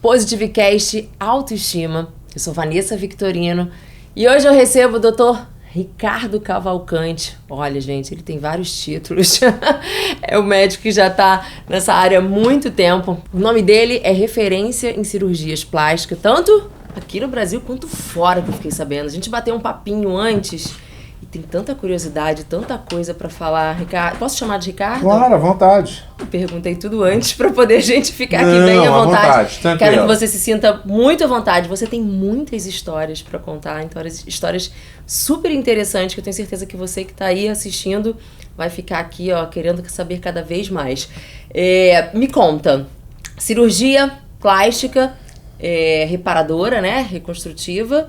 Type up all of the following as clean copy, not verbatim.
Positivecast Autoestima. Eu sou Vanessa Victorino e hoje eu recebo o Dr. Ricardo Cavalcante. Olha, gente, ele tem vários títulos. É um médico que já está nessa área há muito tempo. O nome dele é referência em cirurgias plásticas, tanto aqui no Brasil quanto fora, que eu fiquei sabendo. A gente bateu um papinho antes e tem tanta curiosidade, tanta coisa para falar. Ricardo, posso chamar de Ricardo? Claro, à vontade. Eu perguntei tudo antes para poder a gente ficar aqui bem à vontade. Quero que você se sinta muito à vontade. Você tem muitas histórias para contar, então histórias super interessantes que eu tenho certeza que você que está aí assistindo vai ficar aqui, ó, querendo saber cada vez mais. Me conta, cirurgia plástica, reparadora, né, reconstrutiva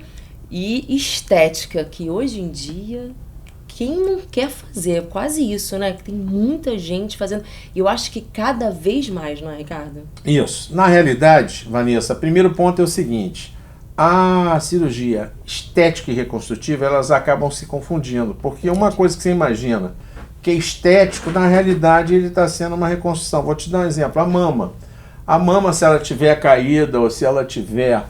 e estética, que hoje em dia quem não quer fazer? Quase isso, né? Que tem muita gente fazendo. E eu acho que cada vez mais, não é, Ricardo? Isso. Na realidade, Vanessa, primeiro ponto é o seguinte. A cirurgia estética e reconstrutiva, elas acabam se confundindo. Porque uma coisa que você imagina, que é estético, na realidade, ele está sendo uma reconstrução. Vou te dar um exemplo. A mama. A mama, se ela tiver caída ou se ela tiver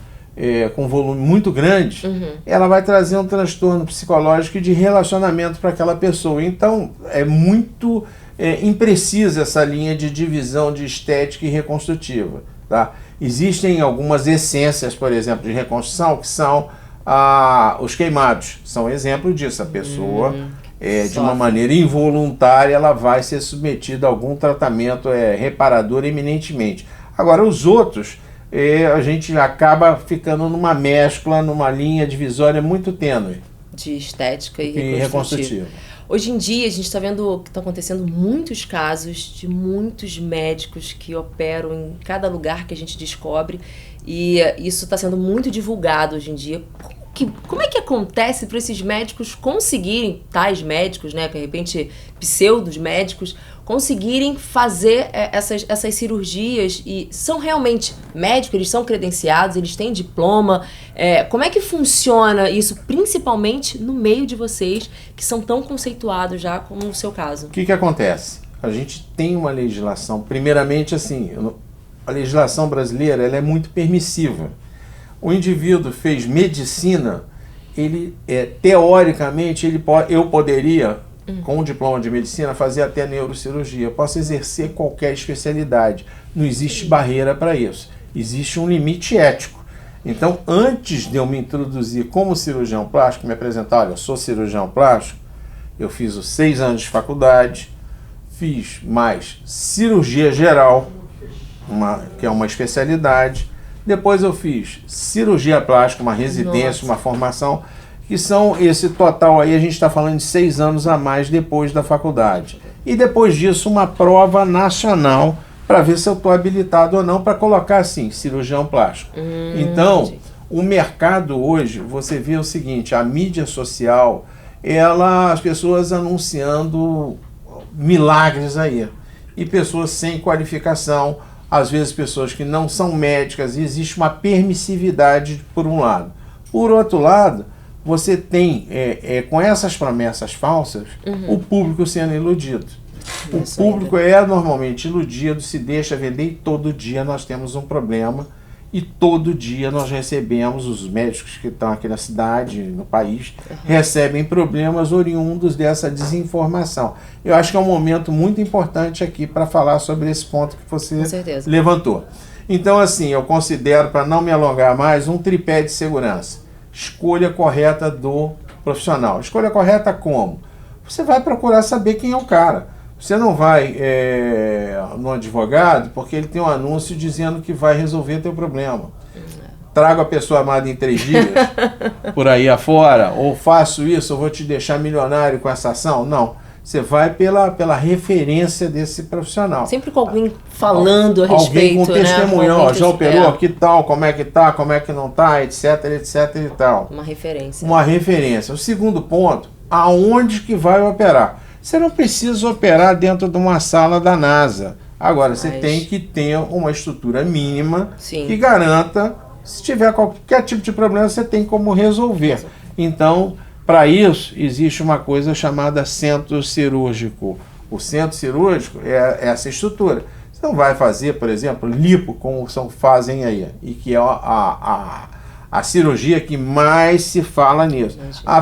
com um volume muito grande, ela vai trazer um transtorno psicológico e de relacionamento para aquela pessoa. Então, é muito imprecisa essa linha de divisão de estética e reconstrutiva. Tá? Existem algumas essências, por exemplo, de reconstrução, que são os queimados. São exemplo disso. A pessoa, de uma maneira involuntária, ela vai ser submetida a algum tratamento reparador eminentemente. Agora, os outros, a gente acaba ficando numa mescla, numa linha divisória muito tênue. De estética e reconstrutiva. Hoje em dia, a gente está vendo que está acontecendo muitos casos de muitos médicos que operam em cada lugar que a gente descobre, e isso está sendo muito divulgado hoje em dia. Como é que acontece para esses médicos conseguirem, tais médicos, né, de repente pseudos médicos, conseguirem fazer essas cirurgias e são realmente médicos, eles são credenciados, eles têm diploma? Como é que funciona isso, principalmente no meio de vocês, que são tão conceituados já, como no seu caso? O que acontece? A gente tem uma legislação, primeiramente assim, a legislação brasileira ela é muito permissiva. O indivíduo fez medicina, ele teoricamente eu poderia, com um diploma de medicina, fazer até neurocirurgia. Eu posso exercer qualquer especialidade. Não existe barreira para isso. Existe um limite ético. Então, antes de eu me introduzir como cirurgião plástico, me apresentar, olha, eu sou cirurgião plástico, eu fiz os 6 anos de faculdade, fiz mais cirurgia geral, que é uma especialidade. Depois eu fiz cirurgia plástica, uma residência, uma formação, que são esse total aí, a gente está falando de 6 anos a mais depois da faculdade. E depois disso, uma prova nacional para ver se eu estou habilitado ou não para colocar assim, cirurgião plástico. Então, o mercado hoje, você vê o seguinte, a mídia social, as pessoas anunciando milagres aí. E pessoas sem qualificação, às vezes pessoas que não são médicas, e existe uma permissividade por um lado. Por outro lado, você tem, com essas promessas falsas, o público sendo iludido. O público normalmente iludido, se deixa vender, e todo dia nós temos um problema, e todo dia nós recebemos, os médicos que estão aqui na cidade, no país, recebem problemas oriundos dessa desinformação. Eu acho que é um momento muito importante aqui para falar sobre esse ponto que você levantou. Então, assim, eu considero, para não me alongar mais, um tripé de segurança. Escolha correta do profissional. Escolha correta como? Você vai procurar saber quem é o cara. Você não vai no advogado porque ele tem um anúncio dizendo que vai resolver teu problema. Trago a pessoa amada em 3 dias, por aí afora, ou faço isso, eu vou te deixar milionário com essa ação. Não. Você vai pela referência desse profissional. Sempre com alguém falando a respeito, alguém com testemunhão, já operou, que tal, como é que tá, como é que não tá, etc, etc e tal. Uma referência. Uma referência. O segundo ponto, aonde que vai operar? Você não precisa operar dentro de uma sala da NASA. Agora, você tem que ter uma estrutura mínima que garanta, se tiver qualquer tipo de problema, você tem como resolver. Então, para isso, existe uma coisa chamada centro cirúrgico. O centro cirúrgico é essa estrutura. não vai fazer, por exemplo, lipo, como fazem aí, e que é a cirurgia que mais se fala nisso.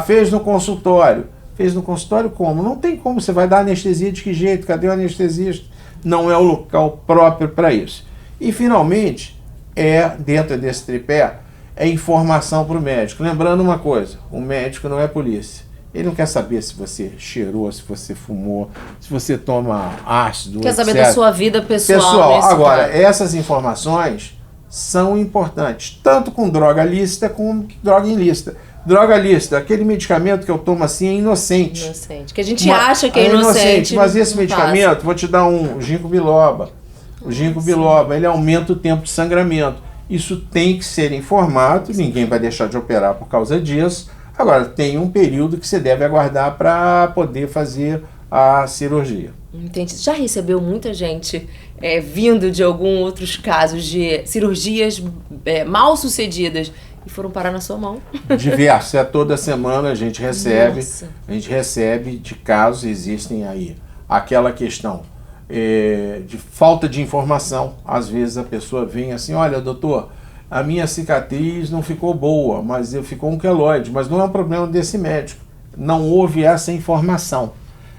Fez no consultório. Fez no consultório como? Não tem como, você vai dar anestesia de que jeito? Cadê o anestesista? Não é o local próprio para isso. E, finalmente, dentro desse tripé, é informação para o médico. Lembrando uma coisa, o médico não é polícia. Ele não quer saber se você cheirou, se você fumou, se você toma ácido, quer saber da sua vida pessoal. Agora, essas informações são importantes, tanto com droga lícita como droga ilícita. Droga lícita, aquele medicamento que eu tomo assim é inocente. Inocente, que a gente acha que é inocente. Mas esse medicamento, vou te dar um ginkgo biloba. O ginkgo biloba, ele aumenta o tempo de sangramento. Isso tem que ser informado, ninguém vai deixar de operar por causa disso. Agora, tem um período que você deve aguardar para poder fazer a cirurgia. Entendi. Já recebeu muita gente vindo de alguns outros casos de cirurgias mal sucedidas e foram parar na sua mão? Diversos. Toda semana a gente recebe. Nossa. A gente recebe de casos, existem aí. Aquela questão de falta de informação. Às vezes a pessoa vem assim, olha, doutor, a minha cicatriz não ficou boa, mas ficou um queloide, mas não é um problema desse médico. Não houve essa informação,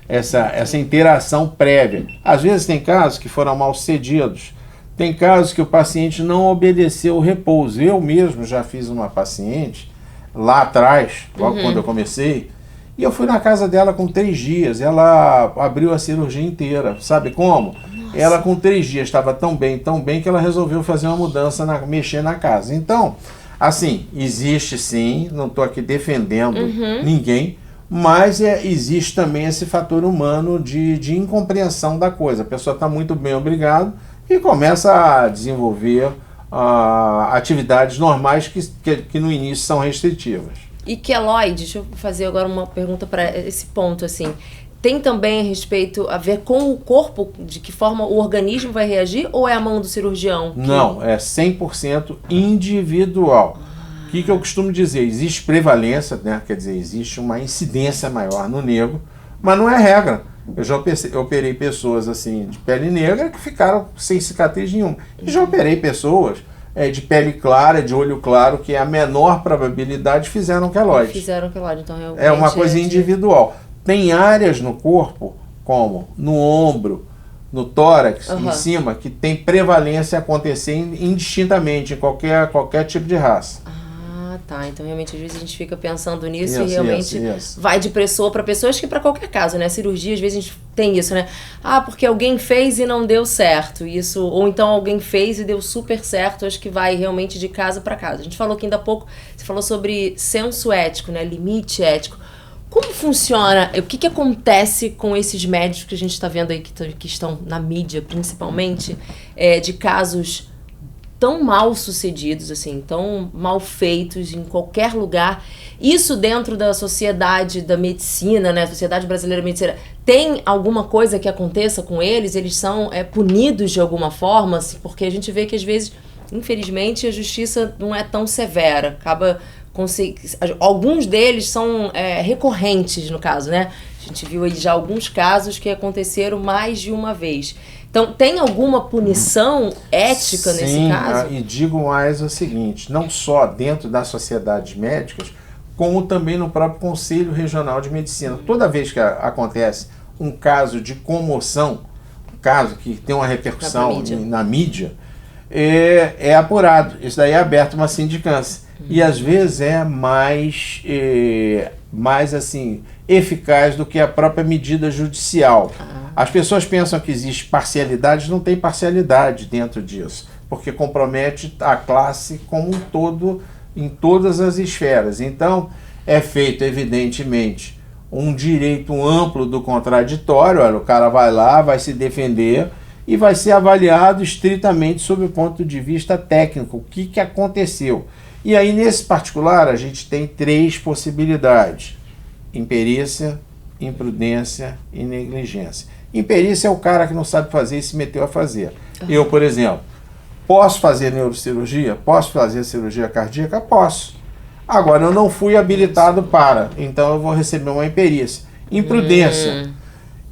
essa interação prévia. Às vezes tem casos que foram mal sucedidos, tem casos que o paciente não obedeceu o repouso. Eu mesmo já fiz uma paciente lá atrás, logo quando eu comecei, e eu fui na casa dela com 3 dias, ela abriu a cirurgia inteira, sabe como? Ela com 3 dias estava tão bem que ela resolveu fazer uma mudança, mexer na casa. Então, assim, existe sim, não estou aqui defendendo ninguém, mas existe também esse fator humano de incompreensão da coisa. A pessoa está muito bem, obrigado, e começa a desenvolver atividades normais que no início são restritivas. E queloide, deixa eu fazer agora uma pergunta para esse ponto, assim. Tem também a ver com o corpo, de que forma o organismo vai reagir, ou é a mão do cirurgião? Não, é 100% individual. O que eu costumo dizer? Existe prevalência, né? Quer dizer, existe uma incidência maior no negro, mas não é regra. Eu já operei pessoas assim de pele negra que ficaram sem cicatriz nenhuma. E já operei pessoas de pele clara, de olho claro, que é a menor probabilidade, fizeram queloide. Então realmente é uma coisa individual. Tem áreas no corpo, como no ombro, no tórax, em cima, que tem prevalência acontecer indistintamente em qualquer tipo de raça. Tá. Então, realmente, às vezes a gente fica pensando nisso e realmente vai de pessoa para pessoa. Acho que para qualquer caso, né? Cirurgia, às vezes a gente tem isso, né? Porque alguém fez e não deu certo. Isso, ou então alguém fez e deu super certo. Acho que vai realmente de casa para casa. A gente falou aqui ainda há pouco, você falou sobre senso ético, né? Limite ético. Como funciona? O que acontece com esses médicos que a gente está vendo aí, que estão na mídia, principalmente, de casos tão mal sucedidos, assim, tão mal feitos em qualquer lugar? Isso dentro da sociedade da medicina, né? Sociedade Brasileira de Medicina, tem alguma coisa que aconteça com eles? Eles são punidos de alguma forma? Assim, porque a gente vê que, às vezes, infelizmente, a justiça não é tão severa. Alguns deles são recorrentes, no caso, né? A gente viu aí já alguns casos que aconteceram mais de uma vez. Então, tem alguma punição ética nesse caso? E digo mais o seguinte, não só dentro das sociedades médicas, como também no próprio Conselho Regional de Medicina. Toda vez que acontece um caso de comoção, um caso que tem uma repercussão na mídia, é apurado. Isso daí é aberto uma sindicância. E às vezes é mais assim, eficaz do que a própria medida judicial. As pessoas pensam que existe parcialidade, não tem parcialidade dentro disso, porque compromete a classe como um todo, em todas as esferas. Então, é feito, evidentemente, um direito amplo do contraditório. Olha, o cara vai lá, vai se defender e vai ser avaliado estritamente sob o ponto de vista técnico, o que aconteceu. E aí, nesse particular, a gente tem 3 possibilidades: imperícia, imprudência e negligência. Imperícia é o cara que não sabe fazer e se meteu a fazer. Eu, por exemplo, posso fazer neurocirurgia? Posso fazer cirurgia cardíaca? Posso. Agora, eu não fui habilitado para, então eu vou receber uma imperícia. Imprudência.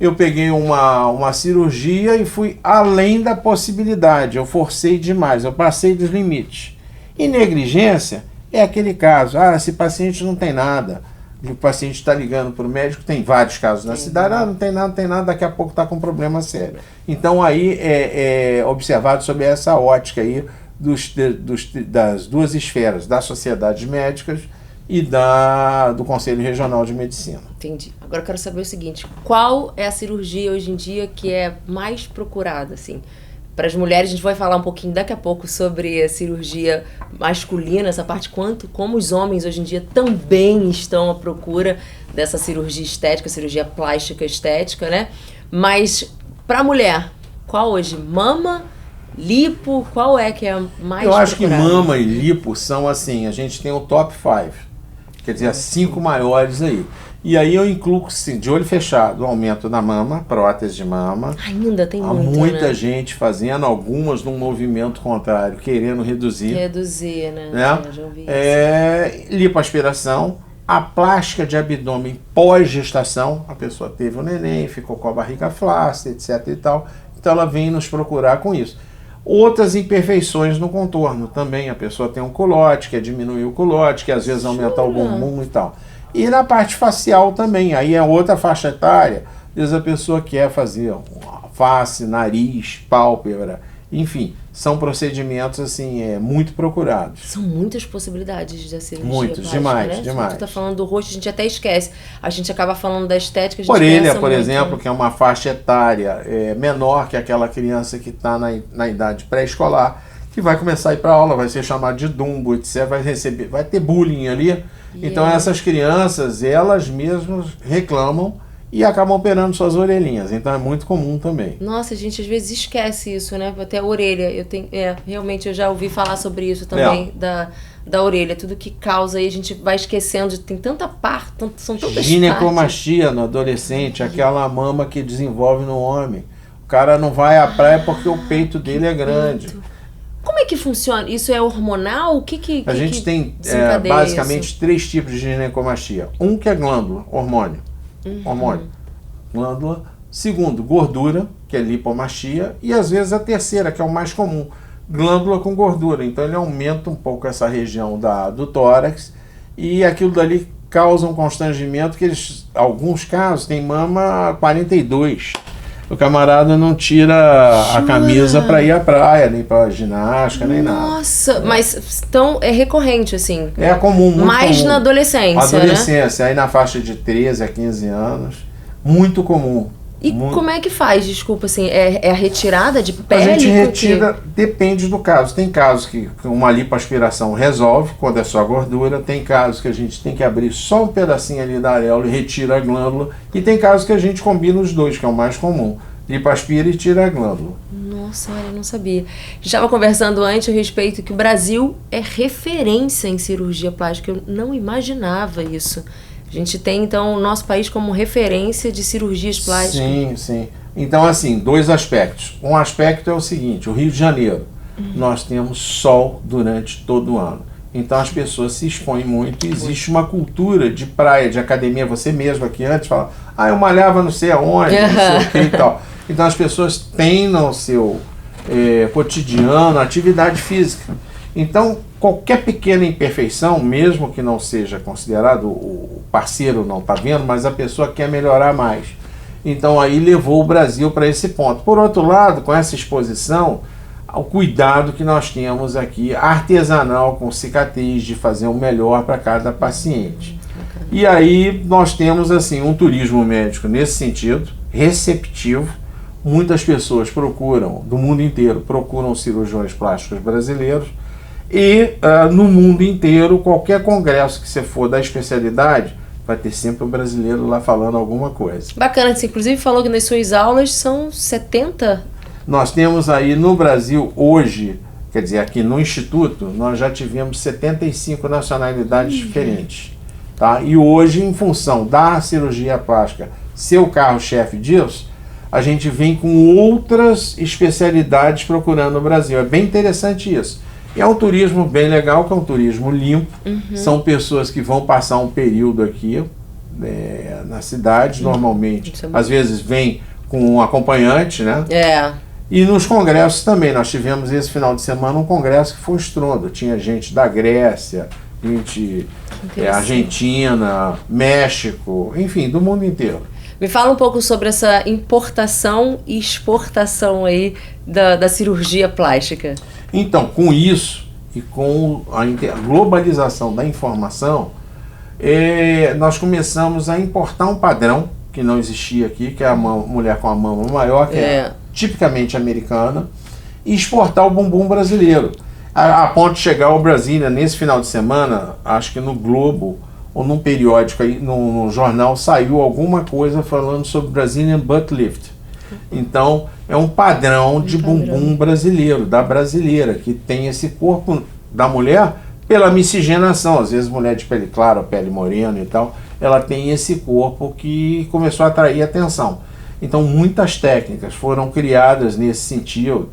eu peguei uma cirurgia e fui além da possibilidade, eu forcei demais, eu passei dos limites. E negligência é aquele caso, esse paciente não tem nada, o paciente está ligando para o médico, tem vários casos na cidade, não tem nada, daqui a pouco está com um problema sério. Então aí é observado sob essa ótica aí das duas esferas, das sociedades médicas e do Conselho Regional de Medicina. Entendi. Agora eu quero saber o seguinte, qual é a cirurgia hoje em dia que é mais procurada, assim? Para as mulheres, a gente vai falar um pouquinho daqui a pouco sobre a cirurgia masculina, essa parte como os homens hoje em dia também estão à procura dessa cirurgia estética, cirurgia plástica estética, né? Mas para a mulher, qual hoje? Mama, lipo, qual é que é a mais procurada? Eu acho que mama e lipo são assim, a gente tem o top 5, quer dizer, as 5 maiores aí. E aí eu incluo, sim, de olho fechado, o aumento da mama, prótese de mama. Ainda tem muita gente fazendo, algumas num movimento contrário, querendo reduzir. Reduzir, né? Já ouvi isso. Lipoaspiração, a plástica de abdômen pós-gestação, a pessoa teve um neném, ficou com a barriga flácida, etc e tal. Então ela vem nos procurar com isso. Outras imperfeições no contorno também, a pessoa tem um culote, quer diminuir o culote, quer às vezes aumentar o bumbum e tal. E na parte facial também, aí é outra faixa etária, às vezes a pessoa quer fazer face, nariz, pálpebra, enfim, são procedimentos assim, muito procurados. São muitas possibilidades de cirurgia Muitos, plástica, demais, né? demais. Tu tá falando do rosto, a gente até esquece. A gente acaba falando da estética, a gente Orelha, por exemplo, que é uma faixa etária menor que aquela criança que está na idade pré-escolar, que vai começar a ir para aula, vai ser chamado de Dumbo, etc., vai ter bullying ali. Então essas crianças, elas mesmas reclamam e acabam operando suas orelhinhas. Então é muito comum também. Nossa, a gente às vezes esquece isso, né? Até a orelha. Realmente eu já ouvi falar sobre isso também, da orelha. Tudo que causa, e a gente vai esquecendo. Tem tanta parte, são tantas ginecomastia partes. No adolescente, aquela mama que desenvolve no homem. O cara não vai à praia porque o peito dele é grande. Como é que funciona? Isso é hormonal? A gente tem basicamente 3 tipos de ginecomastia. Um que é glândula, hormônio. Glândula. Segundo, gordura, que é lipomastia. E às vezes a terceira, que é o mais comum, glândula com gordura. Então ele aumenta um pouco essa região do tórax e aquilo dali causa um constrangimento que alguns casos tem mama 42. O camarada não tira a camisa para ir à praia, nem para ginástica, nem nada. Nossa, mas então é recorrente, assim. É comum, muito mais comum. Na adolescência, adolescência, né? Aí na faixa de 13 a 15 anos, muito comum. E como é que faz, desculpa, assim, é a retirada de pele? A gente retira, depende do caso. Tem casos que uma lipoaspiração resolve, quando é só gordura. Tem casos que a gente tem que abrir só um pedacinho ali da areola e retira a glândula. E tem casos que a gente combina os dois, que é o mais comum. Lipoaspira e tira a glândula. Nossa, olha, eu não sabia. A gente estava conversando antes a respeito que o Brasil é referência em cirurgia plástica. Eu não imaginava isso. A gente tem, então, o nosso país como referência de cirurgias plásticas. Sim, sim. Então, assim, 2 aspectos. Um aspecto é o seguinte, o Rio de Janeiro, nós temos sol durante todo o ano. Então, as pessoas se expõem muito. Existe uma cultura de praia, de academia. Você mesmo aqui antes fala, eu malhava não sei aonde, não sei o que e tal. Então, as pessoas têm no seu cotidiano atividade física. Então, qualquer pequena imperfeição, mesmo que não seja considerado, o parceiro não está vendo, mas a pessoa quer melhorar mais. Então aí levou o Brasil para esse ponto. Por outro lado, com essa exposição, o cuidado que nós temos aqui, artesanal, com cicatriz, de fazer o melhor para cada paciente. E aí nós temos assim um turismo médico nesse sentido, receptivo. Muitas pessoas procuram, do mundo inteiro, procuram cirurgiões plásticos brasileiros. E no mundo inteiro, qualquer congresso que você for da especialidade, vai ter sempre um brasileiro lá falando alguma coisa. Bacana, você inclusive falou que nas suas aulas são 70? Nós temos aí no Brasil hoje, quer dizer, aqui no Instituto, nós já tivemos 75 nacionalidades diferentes. Tá? E hoje, em função da cirurgia plástica ser o carro-chefe disso, a gente vem com outras especialidades procurando no Brasil. É bem interessante isso. E é um turismo bem legal, que é um turismo limpo. São pessoas que vão passar um período aqui, na cidade, normalmente. Às vezes vem com um acompanhante, né? E nos congressos também. Nós tivemos esse final de semana um congresso que foi estrondo. Tinha gente da Grécia, gente Argentina, México, enfim, do mundo inteiro. Me fala um pouco sobre essa importação e exportação aí da cirurgia plástica. Então, com isso e com a globalização da informação, nós começamos a importar um padrão que não existia aqui, que é a mulher com a mama maior, que é tipicamente americana, e exportar o bumbum brasileiro. A ponto de chegar ao Brasília nesse final de semana, acho que no Globo, ou num periódico, aí, no jornal, saiu alguma coisa falando sobre Brazilian Butt Lift. Então, é um padrão de bumbum brasileiro, da brasileira, que tem esse corpo da mulher pela miscigenação. Às vezes, mulher de pele clara, pele morena e tal, ela tem esse corpo que começou a atrair atenção. Então, muitas técnicas foram criadas nesse sentido,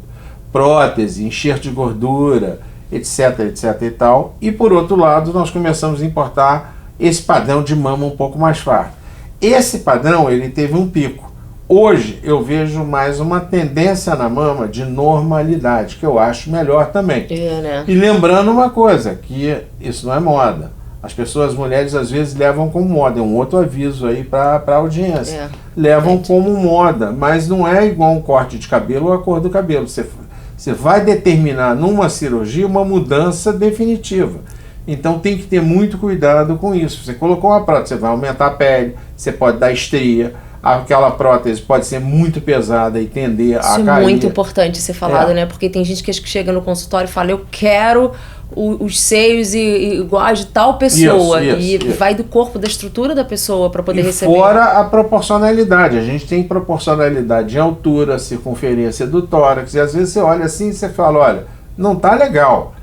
prótese, enxerto de gordura, etc, etc e tal. E, por outro lado, nós começamos a importar esse padrão de mama um pouco mais farto. Esse padrão, ele teve um pico. Hoje, eu vejo mais uma tendência na mama de normalidade, que eu acho melhor também. Né? E lembrando uma coisa, que isso não é moda. As pessoas, as mulheres, às vezes levam como moda. É um outro aviso aí para a audiência. Levam como moda, mas não é igual um corte de cabelo ou a cor do cabelo. Você vai determinar numa cirurgia uma mudança definitiva. Então tem que ter muito cuidado com isso. Você colocou uma prótese, você vai aumentar a pele, você pode dar estria, aquela prótese pode ser muito pesada e tender a cair. Isso é muito importante ser falado, né? Porque tem gente que chega no consultório e fala, eu quero os seios iguais de tal pessoa. Isso. Vai do corpo, da estrutura da pessoa para poder receber. Fora a proporcionalidade. A gente tem proporcionalidade de altura, circunferência do tórax. E às vezes você olha assim e você fala, olha, não tá legal.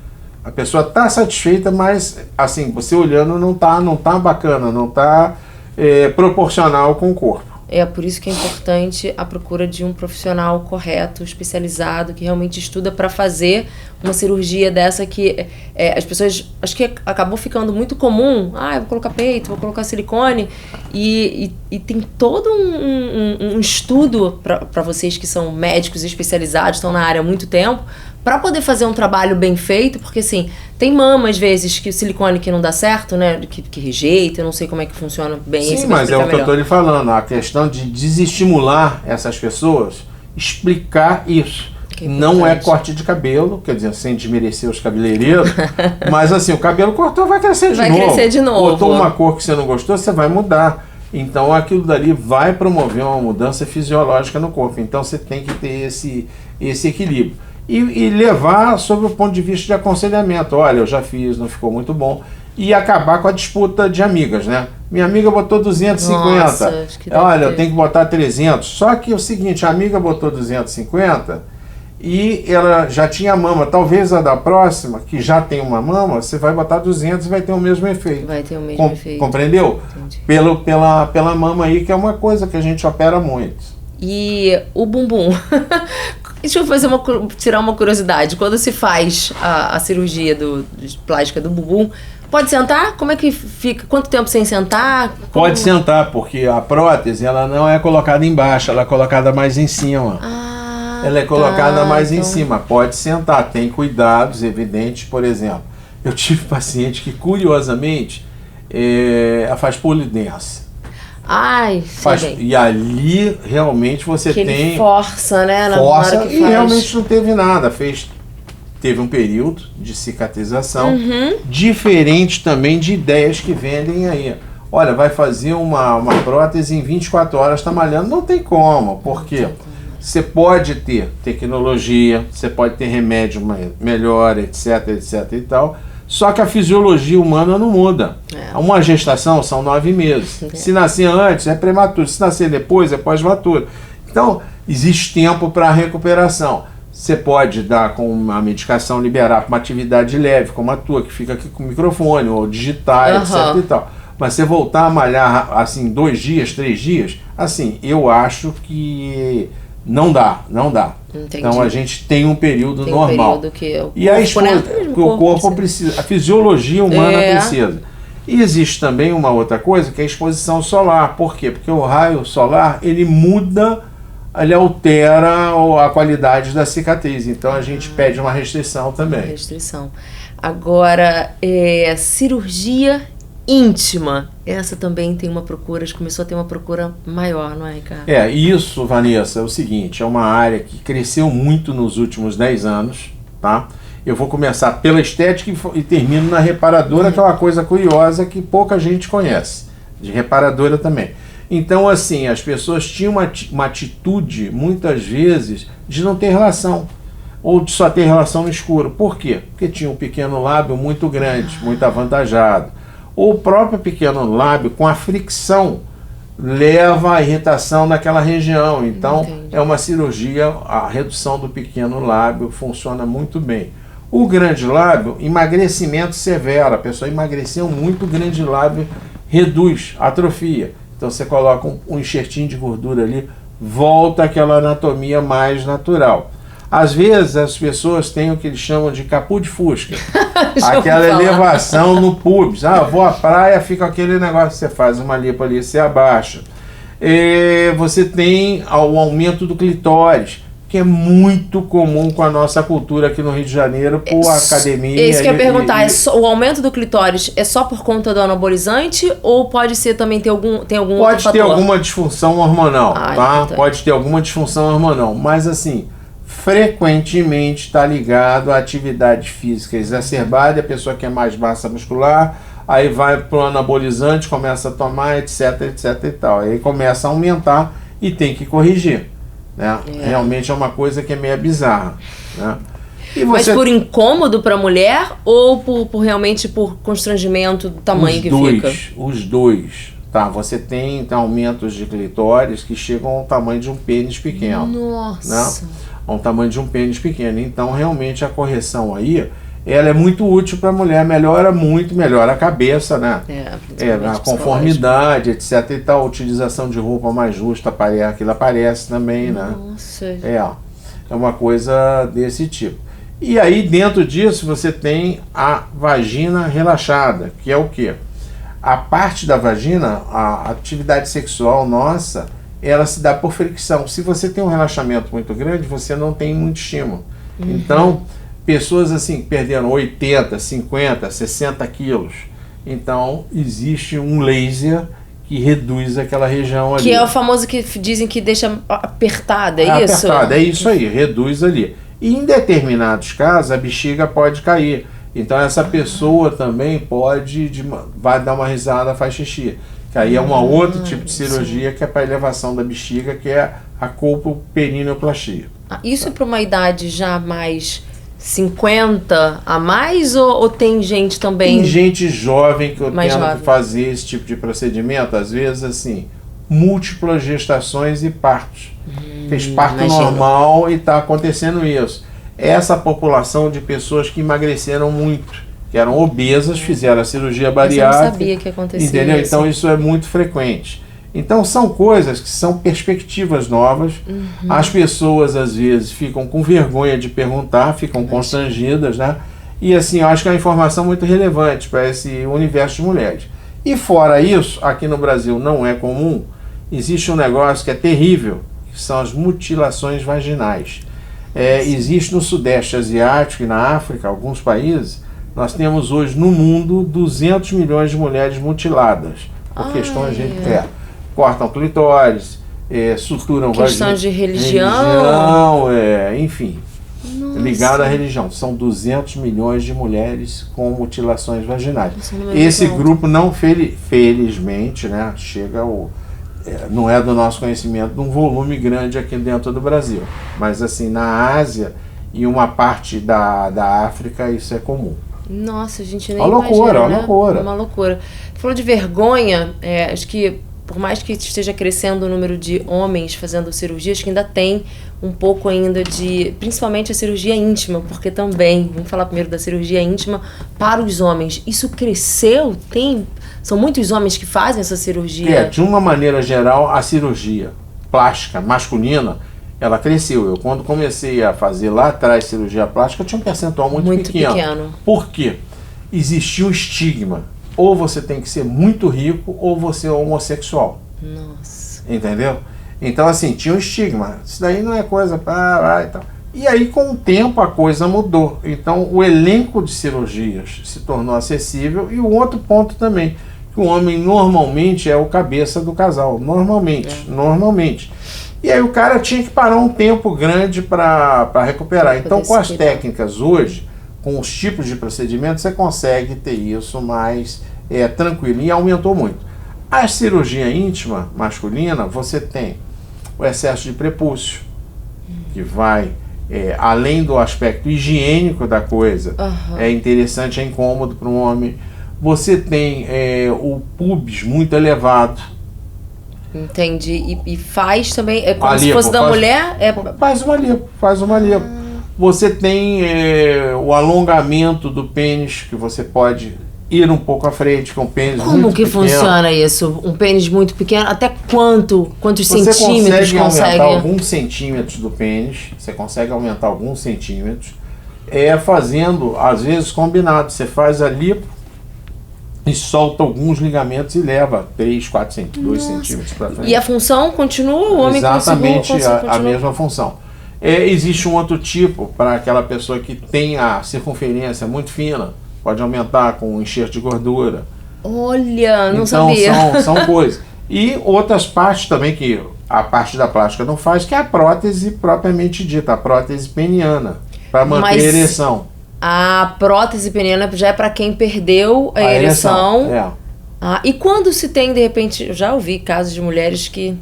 A pessoa está satisfeita, mas assim, você olhando não tá bacana, não tá proporcional com o corpo. É por isso que é importante a procura de um profissional correto, especializado, que realmente estuda para fazer uma cirurgia dessa que as pessoas, acho que acabou ficando muito comum, eu vou colocar peito, vou colocar silicone, e tem todo um estudo para vocês que são médicos especializados, estão na área há muito tempo, para poder fazer um trabalho bem feito, porque assim, tem mama às vezes que o silicone que não dá certo, né, que rejeita, eu não sei como é que funciona bem. Sim, mas é o que eu estou lhe falando, a questão de desestimular essas pessoas, explicar isso. Não é corte de cabelo, quer dizer, sem desmerecer os cabeleireiros, mas assim, o cabelo cortou, vai crescer de novo. Vai crescer de novo. Botou uma cor que você não gostou, você vai mudar. Então aquilo dali vai promover uma mudança fisiológica no corpo. Então você tem que ter esse equilíbrio. E levar sob o ponto de vista de aconselhamento. Olha, eu já fiz, não ficou muito bom. E acabar com a disputa de amigas, né? Minha amiga botou 250. Nossa, acho que olha, eu tenho que botar 300. Só que é o seguinte, a amiga botou 250 e ela já tinha mama. Talvez a da próxima, que já tem uma mama, você vai botar 200 e vai ter o mesmo efeito. Vai ter o mesmo efeito. Compreendeu? Entendi. Pela mama aí, que é uma coisa que a gente opera muito. E o bumbum... Deixa eu tirar uma curiosidade. Quando se faz a cirurgia plástica do bumbum, pode sentar? Como é que fica? Quanto tempo sem sentar? Pode sentar, porque a prótese ela não é colocada embaixo, ela é colocada mais em cima. Ela é colocada mais em cima. Pode sentar, tem cuidados evidentes. Por exemplo, eu tive paciente que, curiosamente, faz pole dance. E ali realmente você que tem... Ele força, né? Força e realmente não teve nada. Teve um período de cicatrização, diferente também de ideias que vendem aí. Olha, vai fazer uma prótese em 24 horas, está malhando. Não tem como, porque você pode ter tecnologia, você pode ter remédio melhor, etc, etc e tal. Só que a fisiologia humana não muda. Uma gestação são 9 meses. Se nascer antes, é prematuro. Se nascer depois, é pós-maturo. Então, existe tempo para a recuperação. Você pode dar com uma medicação, liberar para uma atividade leve, como a tua, que fica aqui com o microfone, ou digitar, etc e tal. Mas você voltar a malhar, assim, 2 dias, 3 dias, assim, eu acho que não dá. Entendi. Então a gente tem um período normal. Que e o corpo precisa, a fisiologia humana precisa. E existe também uma outra coisa, que é a exposição solar. Por quê? Porque o raio solar, ele muda, ele altera a qualidade da cicatriz. Então a gente pede uma restrição também. Restrição. Agora, cirurgia íntima. Essa também tem uma procura, começou a ter uma procura maior, não é, Ricardo? Isso, Vanessa, é o seguinte, é uma área que cresceu muito nos últimos 10 anos, tá? Eu vou começar pela estética e termino na reparadora, que é uma coisa curiosa que pouca gente conhece, de reparadora também. Então, assim, as pessoas tinham uma atitude, muitas vezes, de não ter relação, ou de só ter relação no escuro. Por quê? Porque tinha um pequeno lábio muito grande, muito avantajado. Ou o próprio pequeno lábio, com a fricção, leva à irritação naquela região. Então, Entendi. é uma cirurgia, a redução do pequeno lábio funciona muito bem. O grande lábio, emagrecimento severo. A pessoa emagreceu muito, o grande lábio reduz, atrofia. Então você coloca um enxertinho de gordura ali, volta àquela anatomia mais natural. Às vezes as pessoas têm o que eles chamam de capu de fusca. Aquela elevação no pubis. Vou à praia, fica aquele negócio, você faz uma lipo ali, você abaixa. Você tem o aumento do clitóris, que é muito comum com a nossa cultura aqui no Rio de Janeiro, por academia. Isso que eu ia perguntar, o aumento do clitóris é só por conta do anabolizante ou pode ser também tem algum outro fator? Pode ter alguma disfunção hormonal, tá? Pode ter alguma disfunção hormonal, mas assim, frequentemente está ligado à atividade física exacerbada, a pessoa quer mais massa muscular, aí vai pro anabolizante, começa a tomar, etc, etc e tal. Aí começa a aumentar e tem que corrigir. Né? Realmente é uma coisa que é meio bizarra, né? Mas por incômodo para a mulher ou realmente por constrangimento do tamanho que fica? Os dois, tá? Você tem aumentos de clitóris que chegam ao tamanho de um pênis pequeno. Nossa! Né? Ao tamanho de um pênis pequeno. Então realmente a correção aí, ela é muito útil para a mulher, melhora a cabeça, né? A conformidade, etc e tal, a utilização de roupa mais justa, aquilo aparece também, né? Nossa! É uma coisa desse tipo. E aí dentro disso você tem a vagina relaxada, que é o quê? A parte da vagina, a atividade sexual nossa, ela se dá por fricção. Se você tem um relaxamento muito grande, você não tem muito estímulo. Então, pessoas assim perderam 80, 50, 60 quilos. Então, existe um laser que reduz aquela região ali. Que é o famoso que dizem que deixa apertada, é isso? Apertada, é isso aí, reduz ali. E em determinados casos, a bexiga pode cair. Então, essa pessoa também vai dar uma risada, faz xixi. Que aí é um outro tipo de cirurgia, que é para elevação da bexiga, que é a colpoperineoplastia. Isso é para uma idade já mais 50 a mais ou tem gente também? Tem gente jovem que eu tento fazer esse tipo de procedimento, às vezes assim, múltiplas gestações e partos. Fez parto normal e está acontecendo isso. Essa população de pessoas que emagreceram muito, que eram obesas, fizeram a cirurgia bariátrica. Eu não sabia que acontecia entendeu? isso. Então isso é muito frequente. Então são coisas que são perspectivas novas. As pessoas às vezes ficam com vergonha de perguntar, ficam constrangidas, né? E assim, eu acho que é uma informação muito relevante para esse universo de mulheres. E fora isso, aqui no Brasil não é comum, existe um negócio que é terrível, que são as mutilações vaginais. Existe no Sudeste Asiático e na África, alguns países, nós temos hoje no mundo 200 milhões de mulheres mutiladas. Por questões de... cortam clitóris, suturam vagina. Questão de religião. Enfim. Nossa. Ligado à religião. São 200 milhões de mulheres com mutilações vaginais. Esse grupo não, felizmente, né, chega ao... não é do nosso conhecimento de um volume grande aqui dentro do Brasil. Mas assim, na Ásia e uma parte da África, isso é comum. Nossa, a gente nem imagina, né? Uma loucura. Falou de vergonha, acho que por mais que esteja crescendo o número de homens fazendo cirurgia, acho que ainda tem um pouco ainda principalmente a cirurgia íntima, porque também, vamos falar primeiro da cirurgia íntima para os homens. Isso cresceu? São muitos homens que fazem essa cirurgia? De uma maneira geral, a cirurgia plástica masculina, ela cresceu. Eu, quando comecei a fazer lá atrás cirurgia plástica, tinha um percentual muito pequeno. Por quê? Existia um estigma ou você tem que ser muito rico, ou você é homossexual. Nossa. Entendeu? Então, assim, tinha um estigma. Isso daí não é coisa para e tal. E aí, com o tempo, a coisa mudou. Então, o elenco de cirurgias se tornou acessível. E o outro ponto também, que o homem normalmente é o cabeça do casal. Normalmente. E aí o cara tinha que parar um tempo grande para recuperar. Então, com as técnicas hoje, com os tipos de procedimentos, você consegue ter isso mais tranquilo. E aumentou muito. A cirurgia íntima masculina, você tem o excesso de prepúcio, que vai... além do aspecto higiênico da coisa, é interessante, é incômodo para um homem. Você tem o pubis muito elevado. Entendi. E faz também, é como se fosse da mulher? Faz uma lipo. Você tem o alongamento do pênis, que você pode ir um pouco à frente com o pênis muito pequeno. Como que funciona isso? Um pênis muito pequeno? Até quantos centímetros consegue? Você consegue aumentar alguns centímetros do pênis. Você consegue aumentar alguns centímetros. Fazendo, às vezes, combinado. Você faz a lipo e solta alguns ligamentos e leva 3, 4 centímetros, 2 centímetros para frente. E a função continua? O homem exatamente a mesma função. Existe um outro tipo para aquela pessoa que tem a circunferência muito fina. Pode aumentar com enxerto de gordura. Olha, não sabia. Então, são coisas. E outras partes também que a parte da plástica não faz, que é a prótese propriamente dita, a prótese peniana, para manter a ereção. A prótese peniana já é para quem perdeu a ereção. E quando se tem, de repente, eu já ouvi casos de mulheres que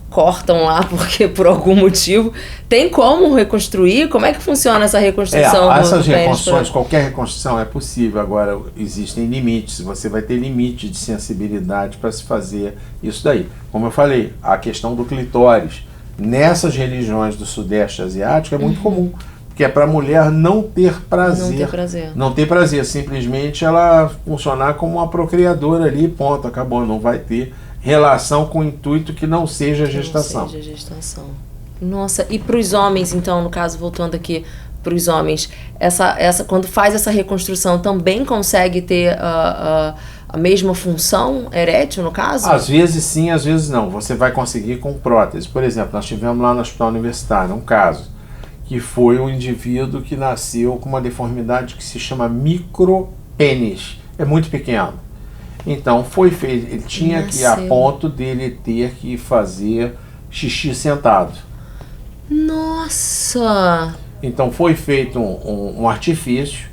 cortam lá porque por algum motivo. Tem como reconstruir? Como é que funciona essa reconstrução? Essas reconstruções, qualquer reconstrução é possível. Agora, existem limites. Você vai ter limite de sensibilidade para se fazer isso daí. Como eu falei, a questão do clitóris. Nessas religiões do Sudeste Asiático é muito comum. Porque é para a mulher não ter prazer. Não ter prazer. Simplesmente ela funcionar como uma procriadora ali, ponto, acabou. Não vai ter relação com o intuito que não seja gestação. Não seja gestação. Nossa, e para os homens, então, no caso, voltando aqui para os homens, quando faz essa reconstrução, também consegue ter a mesma função erétil, no caso? Às vezes sim, às vezes não. Você vai conseguir com prótese. Por exemplo, nós tivemos lá no Hospital Universitário um caso, que foi um indivíduo que nasceu com uma deformidade que se chama micropênis. É muito pequeno. Então foi feito, ele tinha que, a ponto dele ter que fazer xixi sentado. Nossa! Então foi feito um artifício,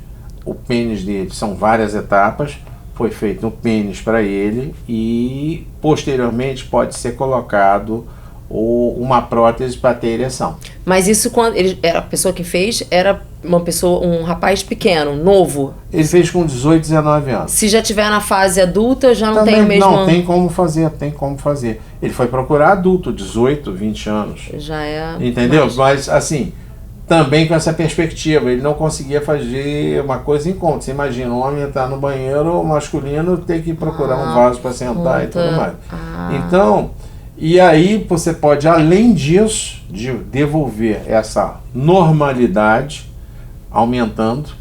o pênis dele, são várias etapas, foi feito um pênis para ele e posteriormente pode ser colocado uma prótese para ter ereção. Mas isso quando a pessoa que fez era um rapaz pequeno, novo? Ele fez com 18, 19 anos. Se já tiver na fase adulta, já não também tem o mesmo... Não, tem como fazer. Ele foi procurar adulto, 18, 20 anos. Já é... Entendeu? Mas assim, também com essa perspectiva, ele não conseguia fazer uma coisa em conta. Você imagina, um homem entrar no banheiro masculino, ter que procurar um vaso para sentar e tudo mais. Então... E aí você pode, além disso, de devolver essa normalidade, aumentando,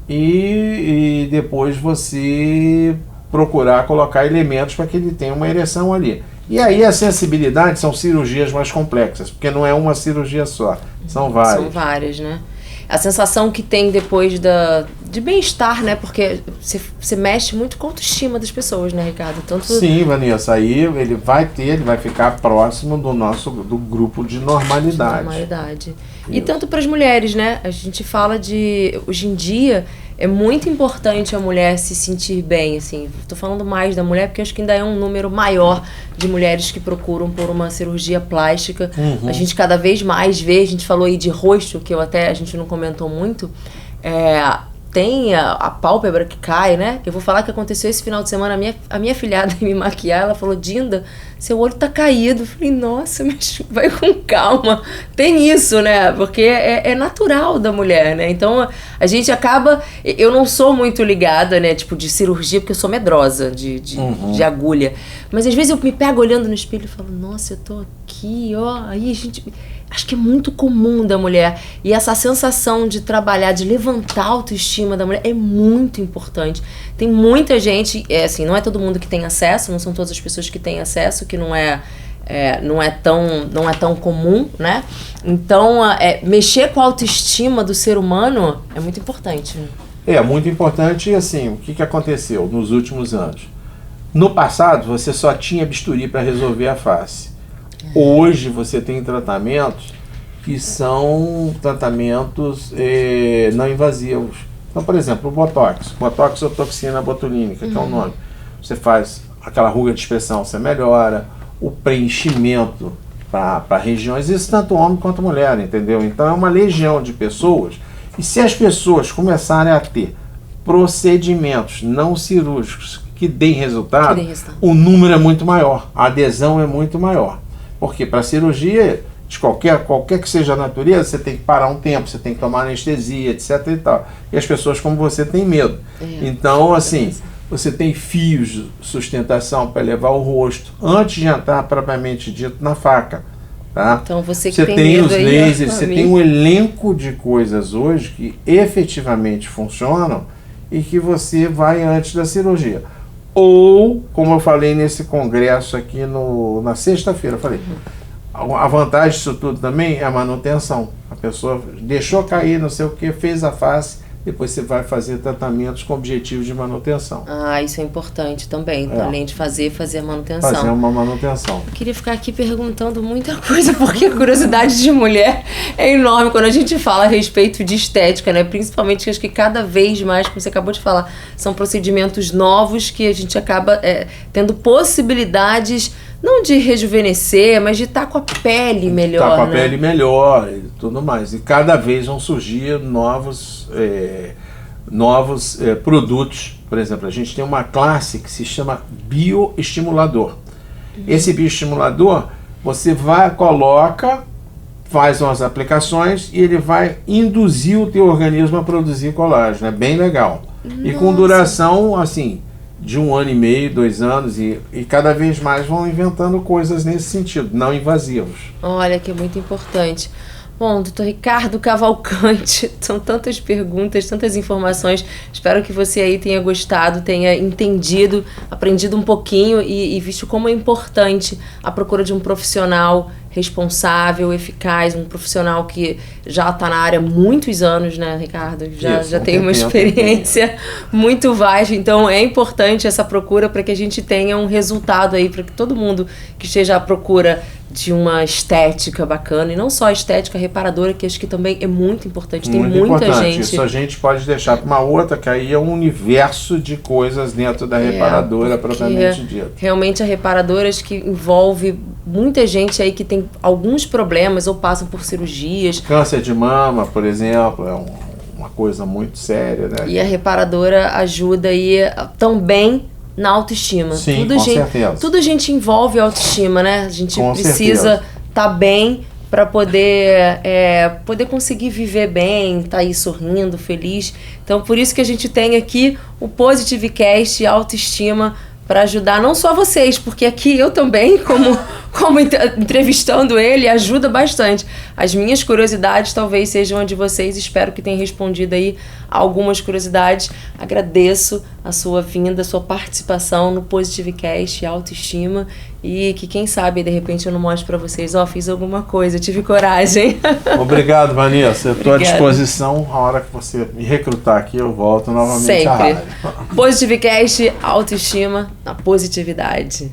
e depois você procurar colocar elementos para que ele tenha uma ereção ali. E aí a sensibilidade são cirurgias mais complexas, porque não é uma cirurgia só, são várias. São várias, né? A sensação que tem depois de bem-estar, né? Porque você mexe muito com a autoestima das pessoas, né, Ricardo? Tanto... Sim, Vanessa, aí ele vai ficar próximo do grupo de normalidade. E tanto para as mulheres, né? A gente fala hoje em dia, é muito importante a mulher se sentir bem, assim. Tô falando mais da mulher porque acho que ainda é um número maior de mulheres que procuram por uma cirurgia plástica. A gente cada vez mais vê, a gente falou aí de rosto, que a gente não comentou muito, tem a pálpebra que cai, né? Eu vou falar que aconteceu esse final de semana, a minha filhada me maquiar, ela falou, Dinda, seu olho tá caído. Eu falei, nossa, mas vai com calma. Tem isso, né? Porque é natural da mulher, né? Então, a gente acaba... Eu não sou muito ligada, né? Tipo, de cirurgia, porque eu sou medrosa de agulha. Mas, às vezes, eu me pego olhando no espelho e falo, nossa, eu tô aqui, ó. Aí, a gente... Acho que é muito comum da mulher. E essa sensação de trabalhar, de levantar a autoestima da mulher é muito importante. Tem muita gente, assim, não é todo mundo que tem acesso, não são todas as pessoas que têm acesso, que não é tão comum, né? Então, mexer com a autoestima do ser humano é muito importante. Né? É muito importante e, assim, o que aconteceu nos últimos anos? No passado, você só tinha bisturi para resolver a face. Hoje você tem tratamentos que são tratamentos não invasivos. Então, por exemplo, o Botox. Botox ou toxina botulínica, que é o nome. Você faz aquela ruga de expressão, você melhora. O preenchimento para regiões, isso tanto homem quanto mulher, entendeu? Então é uma legião de pessoas. E se as pessoas começarem a ter procedimentos não cirúrgicos que deem resultado, o número é muito maior, a adesão é muito maior. Porque para cirurgia, de qualquer que seja a natureza, você tem que parar um tempo, você tem que tomar anestesia, etc. e tal. E as pessoas como você têm medo. Então, assim, você tem fios de sustentação para levar o rosto antes de entrar propriamente dito na faca. Tá? Então você tem medo os lasers, você tem um elenco de coisas hoje que efetivamente funcionam e que você vai antes da cirurgia. Ou, como eu falei nesse congresso aqui na sexta-feira, eu falei, a vantagem disso tudo também é a manutenção. A pessoa deixou cair, não sei o que, fez a face, depois você vai fazer tratamentos com objetivos de manutenção. Ah, isso é importante também, além de fazer a manutenção. Fazer uma manutenção. Eu queria ficar aqui perguntando muita coisa, porque a curiosidade de mulher é enorme quando a gente fala a respeito de estética, né? Principalmente, acho que cada vez mais, como você acabou de falar, são procedimentos novos que a gente acaba tendo possibilidades, não de rejuvenescer, mas de estar com a pele melhor, Estar com a pele melhor e tudo mais. E cada vez vão surgir novos produtos. Por exemplo, a gente tem uma classe que se chama bioestimulador. Esse bioestimulador, você coloca, faz umas aplicações e ele vai induzir o teu organismo a produzir colágeno. É bem legal. Nossa. E com duração, assim, de 1 ano e meio, 2 anos, e cada vez mais vão inventando coisas nesse sentido, não invasivos. Olha, que é muito importante. Bom, doutor Ricardo Cavalcante, são tantas perguntas, tantas informações. Espero que você aí tenha gostado, tenha entendido, aprendido um pouquinho e visto como é importante a procura de um profissional responsável, eficaz, um profissional que já está na área há muitos anos, né, Ricardo? Já tem uma experiência muito vasta, então é importante essa procura para que a gente tenha um resultado aí, para que todo mundo que esteja à procura de uma estética bacana, e não só a estética reparadora, que acho que também é muito importante. Tem muita gente. Isso a gente pode deixar para uma outra, que aí é um universo de coisas dentro da reparadora propriamente dita. Realmente a reparadora acho que envolve muita gente aí que tem alguns problemas ou passam por cirurgias. Câncer de mama, por exemplo, é uma coisa muito séria, né? E a reparadora ajuda aí também na autoestima. Sim, com certeza. Tudo a gente envolve a autoestima, né? A gente precisa estar bem para poder conseguir viver bem, estar aí sorrindo, feliz. Então, por isso que a gente tem aqui o Positivecast Autoestima, para ajudar não só vocês, porque aqui eu também, como entrevistando ele, ajuda bastante. As minhas curiosidades talvez sejam a de vocês, espero que tenha respondido aí algumas curiosidades. Agradeço a sua vinda, a sua participação no Positivecast Autoestima, e que quem sabe, de repente, eu não mostro para vocês, fiz alguma coisa, tive coragem. Obrigado, Vanessa. Eu estou à disposição. A hora que você me recrutar aqui, eu volto novamente à rádio. Positivecast Autoestima na positividade.